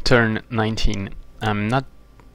Turn 19. I'm not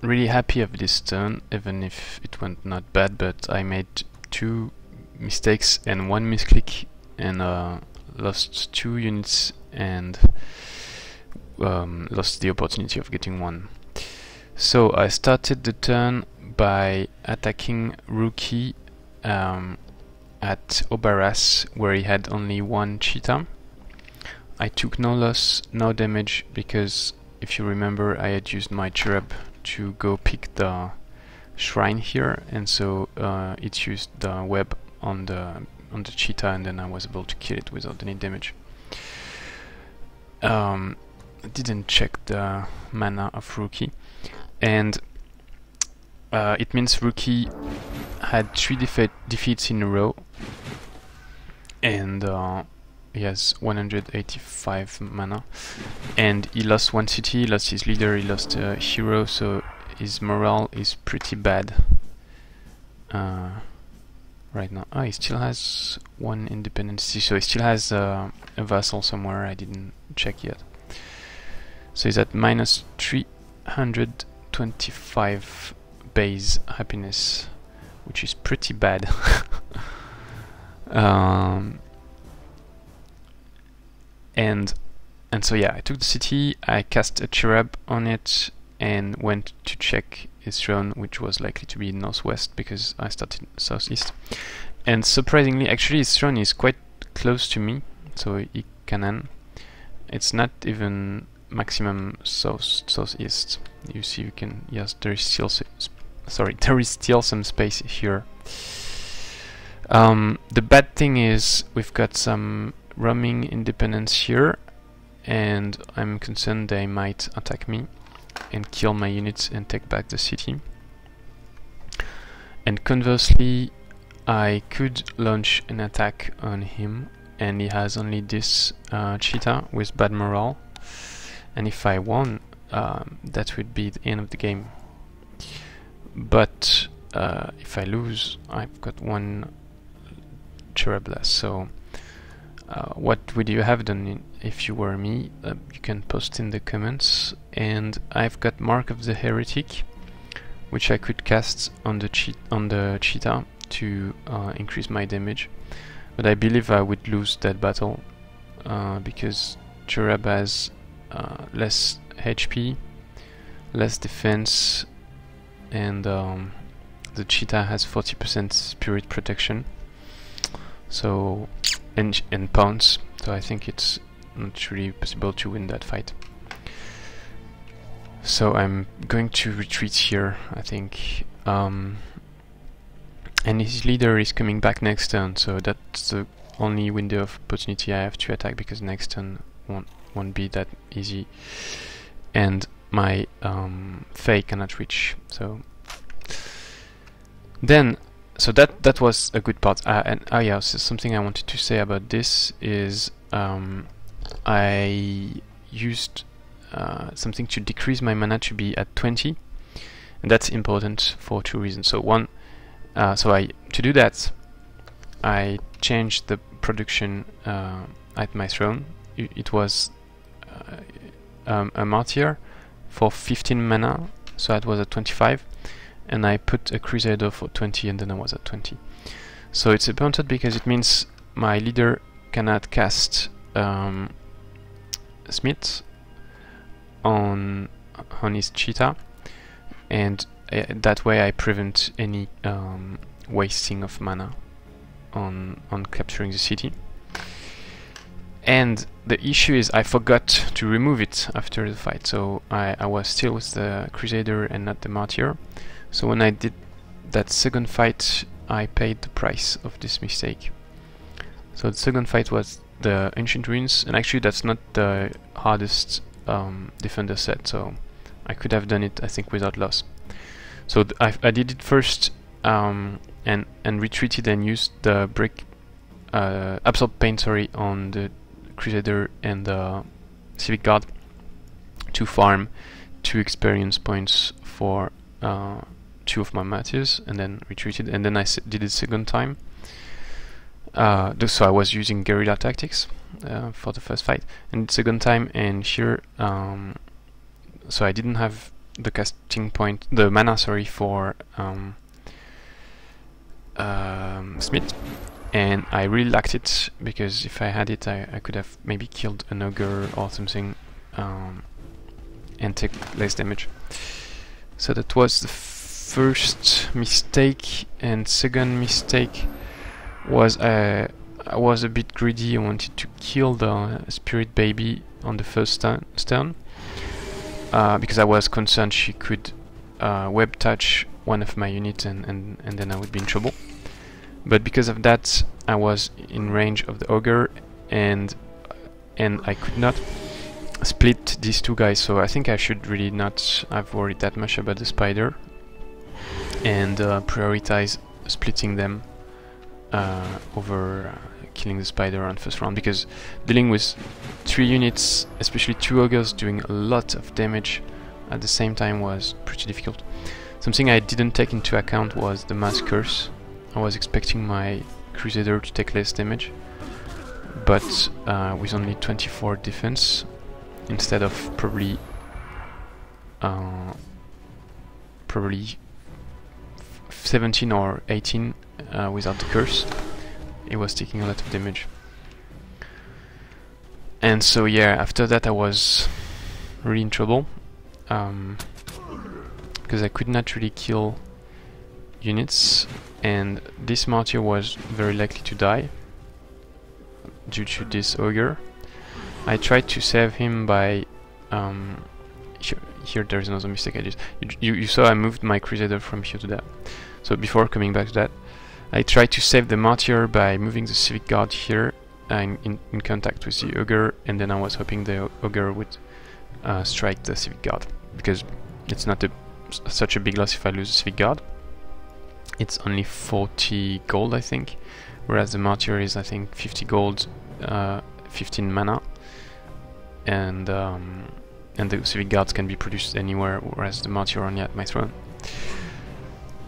really happy of this turn, even if it went not bad, but I made 2 mistakes and 1 misclick, and lost 2 units and lost the opportunity of getting 1. So I started the turn by attacking Rookie at Ogres, where he had only 1 cheetah. I took no loss, no damage, because if you remember, I had used my Cherub to go pick the shrine here, and so it used the web on the cheetah, and then I was able to kill it without any damage. I didn't check the mana of Rookie, and it means Rookie had 3 defeats in a row, and he has 185 mana, and he lost 1 city, he lost his leader, he lost a hero, so his morale is pretty bad right now. He still has 1 independent city, so he still has a vassal somewhere I didn't check yet. So he's at minus 325 base happiness, which is pretty bad. And so yeah, I took the city, I cast a Cherub on it, and went to check his throne, which was likely to be northwest because I started southeast. And surprisingly, actually his throne is quite close to me, so he can. It's not even maximum southeast. You see, you can, yes, there is still there is still some space here. The bad thing is we've got some roaming independents here, and I'm concerned they might attack me and kill my units and take back the city. And conversely, I could launch an attack on him, and he has only this cheetah with bad morale, and if I won, that would be the end of the game. But if I lose, I've got 1 Cherub less. So what would you have done if you were me? You can post in the comments. And I've got Mark of the Heretic, which I could cast on the cheetah to increase my damage, but I believe I would lose that battle because Cherub has less HP, less defense, and the cheetah has 40% spirit protection, so and pounce, so I think it's not really possible to win that fight. So I'm going to retreat here, I think. And his leader is coming back next turn, so that's the only window of opportunity I have to attack, because next turn won't be that easy, and my Fey cannot reach. So then, so that was a good part. And yeah, so something I wanted to say about this is I used something to decrease my mana to be at 20, and that's important for 2 reasons. So one, to do that, I changed the production at my throne. It was a Martyr for 15 mana, so that was at 25, and I put a Crusader for 20, and then I was at 20. So it's important because it means my leader cannot cast Smith on his cheetah, and that way I prevent any wasting of mana on capturing the city. And the issue is I forgot to remove it after the fight, so I was still with the Crusader and not the Martyr. So when I did that second fight, I paid the price of this mistake. So the second fight was the Ancient Ruins, and actually that's not the hardest defender set, so I could have done it, I think, without loss. So I did it first and retreated and used the Absorb Pain, on the Crusader and the Civic Guard to farm 2 experience points for 2 of my Martyrs, and then retreated, and then I did it second time. So I was using guerrilla tactics for the first fight, and second time, and here so I didn't have the casting point, the mana, sorry, for Smith, and I really lacked it, because if I had it, I could have maybe killed an ogre or something and take less damage. So that was the first mistake, and second mistake was I was a bit greedy. I wanted to kill the spirit baby on the first turn because I was concerned she could web touch one of my units and then I would be in trouble. But because of that, I was in range of the ogre and I could not split these two guys, so I think I should really not have worried that much about the spider and prioritize splitting them over killing the spider on first round, because dealing with 3 units, especially 2 ogres doing a lot of damage at the same time, was pretty difficult. Something I didn't take into account was the mass curse. I was expecting my Crusader to take less damage, but with only 24 defense instead of probably 17 or 18 without the curse, it was taking a lot of damage. And so yeah, after that I was really in trouble, because I could not really kill units, and this martyr was very likely to die due to this ogre. I tried to save him by here there's another mistake I did. You saw I moved my Crusader from here to there. So before coming back to that, I tried to save the martyr by moving the Civic Guard here in contact with the ogre, and then I was hoping the ogre would strike the Civic Guard, because it's not such a big loss if I lose the Civic Guard. It's only 40 gold, I think, whereas the martyr is, I think, 50 gold, 15 mana, and the Civic Guards can be produced anywhere, whereas the martyr only at my throne.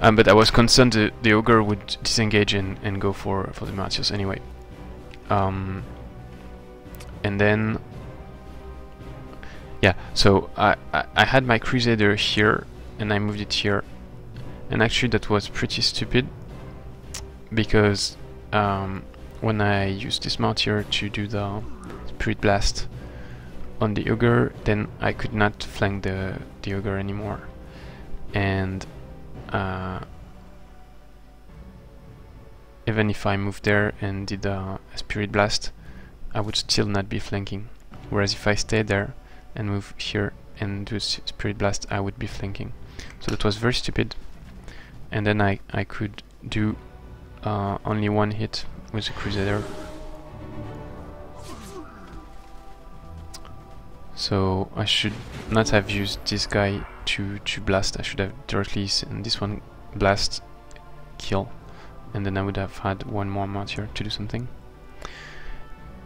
But I was concerned the ogre would disengage and go for the martyrs anyway. And then yeah, so I had my Crusader here and I moved it here, and actually that was pretty stupid, because when I used this martyr to do the Spirit Blast on the ogre, then I could not flank the ogre anymore, and even if I moved there and did a Spirit Blast, I would still not be flanking, whereas if I stay there and move here and do Spirit Blast, I would be flanking. So that was very stupid, and then I could do only one hit with the Crusader. So I should not have used this guy to blast. I should have directly sent this one blast, kill, and then I would have had one more martyr to do something.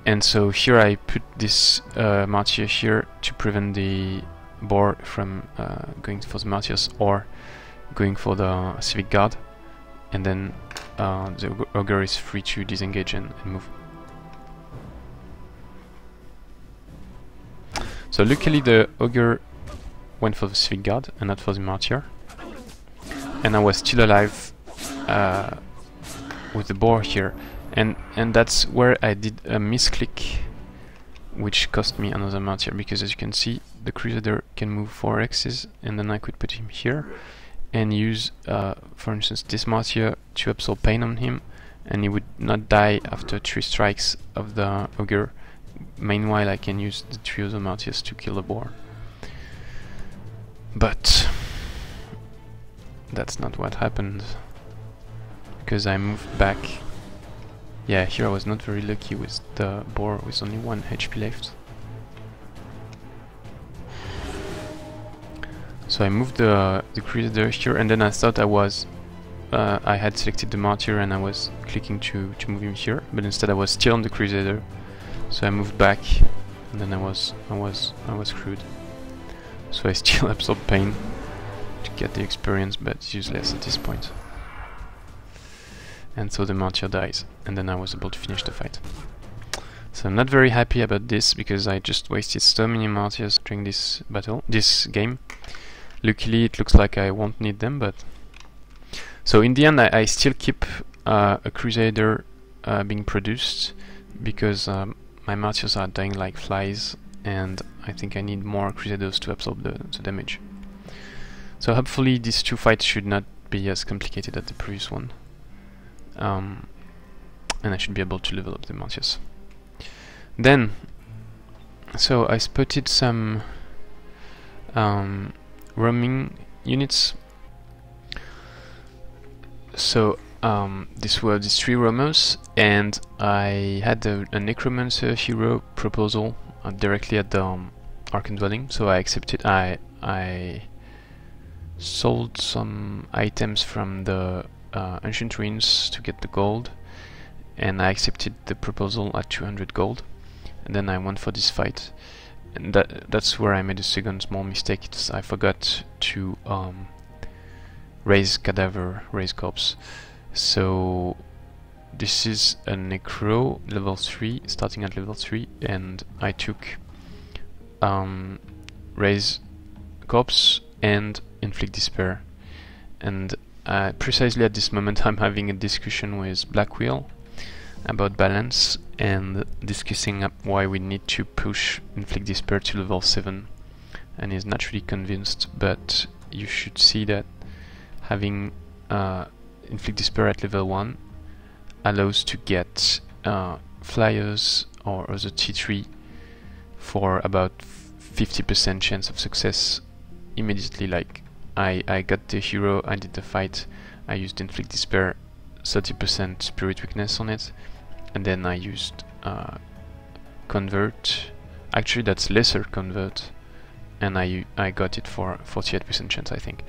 And so here I put this martyr here to prevent the Boar from going for the martyrs or going for the Civic Guard, and then the ogre is free to disengage and move. So luckily the ogre went for the Civic Guard and not for the martyr, and I was still alive with the Boar here, and that's where I did a misclick, which cost me another martyr, because as you can see the Crusader can move 4 X's, and then I could put him here and use for instance this martyr to absorb pain on him, and he would not die after 3 strikes of the ogre. Meanwhile I can use the 3 other martyrs to kill the Boar. But that's not what happened, because I moved back. Yeah, here I was not very lucky with the Boar with only 1 HP left. So I moved the Crusader here, and then I thought I had selected the martyr and I was clicking to move him here, but instead I was still on the Crusader. So I moved back, and then I was screwed. So I still absorb pain to get the experience, but it's useless at this point. And so the martyr dies, and then I was able to finish the fight. So I'm not very happy about this because I just wasted so many Martyrs during this battle, this game. Luckily it looks like I won't need them, but... So in the end I still keep a Crusader being produced because my Martyrs are dying like flies, and I think I need more Crusaders to absorb the damage. So hopefully these two fights should not be as complicated as the previous one. And I should be able to level up the Martyrs. Then, so I spotted some roaming units. So these were these 3 roamers, and I had a Necromancer hero proposal directly at the Arcane Dwelling, so I accepted. I sold some items from the Ancient Ruins to get the gold, and I accepted the proposal at 200 gold. And then I went for this fight, and that's where I made a second small mistake. I forgot to raise cadaver, raise corpse. So this is a Necro level 3, starting at level 3, and I took raise corpse and Inflict Despair. And precisely at this moment I'm having a discussion with Blackwheel about balance, and discussing why we need to push Inflict Despair to level 7, and he's not really convinced, but you should see that having Inflict Despair at level 1 allows to get flyers or other T3 for about 50% chance of success immediately. Like I got the hero, I did the fight, I used Inflict Despair, 30% spirit weakness on it, and then I used convert. Actually that's lesser convert, and I got it for 48% chance, I think.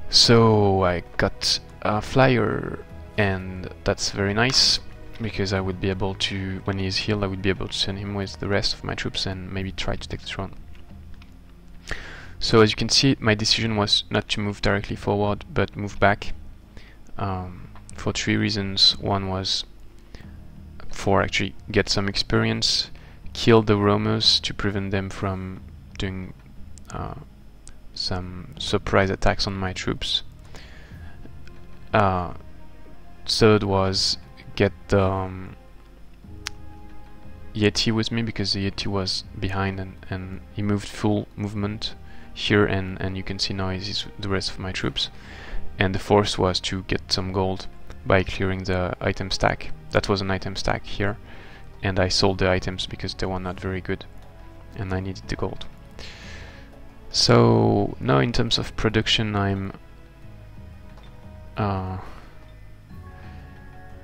So I got a flyer, and that's very nice because I would be able to, when he's healed, I would be able to send him with the rest of my troops and maybe try to take the throne. So as you can see, my decision was not to move directly forward but move back. For 3 reasons. One was for actually get some experience, kill the roamers to prevent them from doing some surprise attacks on my troops. Third was get the Yeti with me, because the Yeti was behind and he moved full movement here, and you can see now he's the rest of my troops. And the fourth was to get some gold by clearing the item stack. That was an item stack here, and I sold the items because they were not very good and I needed the gold. So now in terms of production, I'm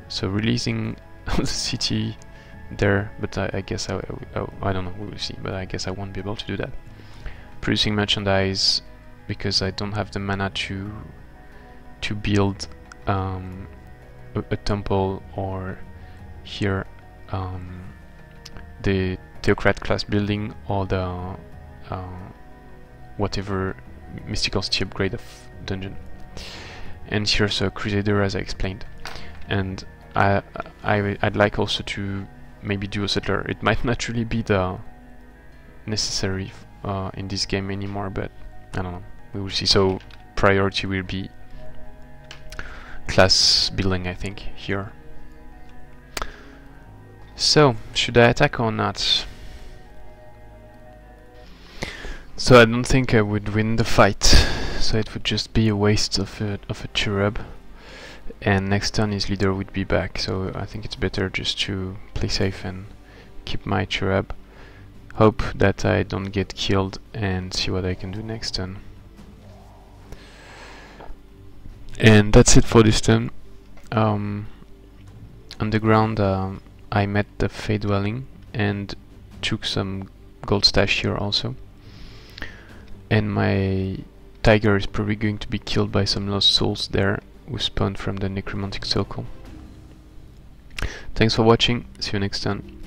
so releasing the city there, but I guess I don't know, we will see, but I guess I won't be able to do that. Producing merchandise because I don't have the mana to build a temple, or here the Theocrat class building, or the whatever mystical city upgrade of dungeon. And here's a Crusader, as I explained. And I'd like also to maybe do a settler. It might not really be the necessary in this game anymore, but I don't know, we will see. So priority will be class building, I think, here. So should I attack or not? So I don't think I would win the fight, so it would just be a waste of a Cherub, and next turn his leader would be back, so I think it's better just to play safe and keep my Cherub, hope that I don't get killed, and see what I can do next turn. And that's it for this turn. On the ground I met the Fey Dwelling and took some gold stash here also. And my tiger is probably going to be killed by some lost souls there who spawned from the necromantic circle. Thanks for watching, see you next time.